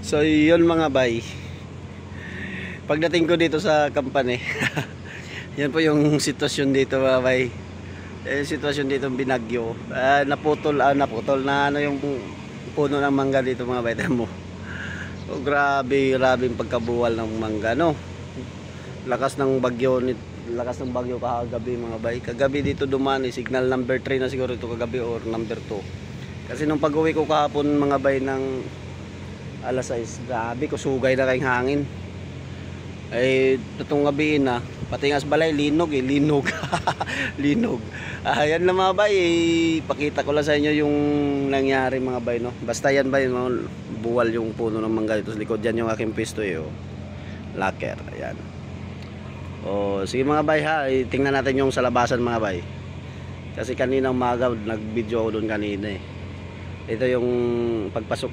So yun mga bay, pagdating ko dito sa company yan po yung sitwasyon dito mga bay. Sitwasyon dito binagyo, naputol na ano yung puno ng mangga dito mga bay. Mo, oh, grabe yung pagkabuwal ng mangga, no? Lakas ng bagyo kagabi mga bay. Kagabi dito dumaan, signal number 3 na siguro ito kagabi or number 2. Kasi nung pag-uwi ko kahapon mga bay ng alas 6, grabe kusugay na kayong hangin. Ay tutong gabihin na pati nga sa balay linog linog. Ayan na mga bay, pakita ko lang sa inyo yung nangyari mga bay, no? Basta yan bay, no? Buwal yung puno ng mangga dito sa likod. Yan yung aking pisto oh. Locker, ayan. Oh, sige mga bay ha, tingnan natin yung sa labasan mga bay. Kasi kanina umaga nag-video ako doon kanina eh. Ito yung pagpasok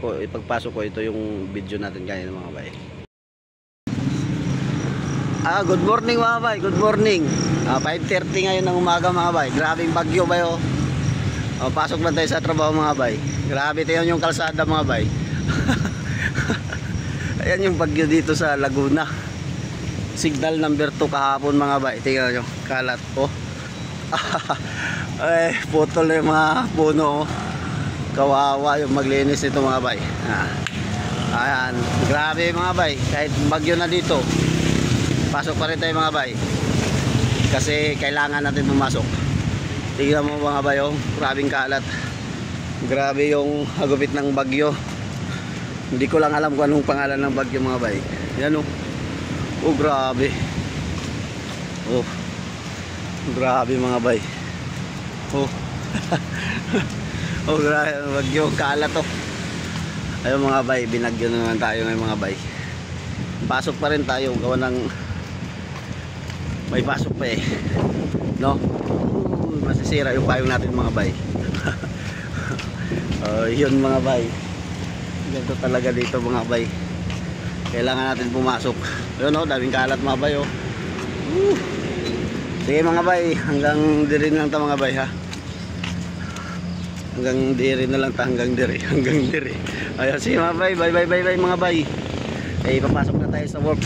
ko, ito yung video natin kanina mga bay. Good morning mga bay, good morning. 5:30 ngayon ng umaga mga bay. Grabing bagyo bay oh. Pasok na tayo sa trabaho mga bay. Grabe tayo yung kalsada mga bay. Ayan yung bagyo dito sa Laguna. Signal number 2 kahapon mga bay. Tingnan nyo, kalat oh. Ay, putol na yung mga puno oh. Kawawa yung maglinis nito mga bay. Ayan, grabe mga bay. Kahit bagyo na dito, pasok pa rin tayo mga bay. Kasi kailangan natin pumasok. Tingnan mo mga bay oh, grabing kalat. Grabe yung hagupit ng bagyo. Hindi ko lang alam kung anong pangalan ng bagyo mga bay. Yan oh. Oh grabe. Oh. Grabe mga bay. Oh. Oh grabe, bagyo, kalat to. Ayun mga bay, binagyo na naman tayo ngayon mga bay. Pasok pa rin tayo, gawa ng may pasok pa eh, no? Masisira yung payong natin mga bay. Yun mga bay, ganito talaga dito mga bay. Kailangan natin pumasok. Yun oh, daming kalat mga bay oh. Sige mga bay, hanggang diri lang ta mga bay ha. Hanggang diri na lang ta, hanggang diri. Ayun, sige mga bay, bye mga bay. Ay papasok na tayo sa work.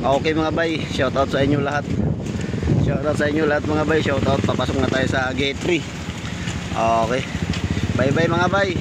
Okay mga bay, shout out sa inyo lahat. Shout out sa inyo lahat mga bay, shout out. Papasok na tayo sa gate 3. Okay. Bye mga bay.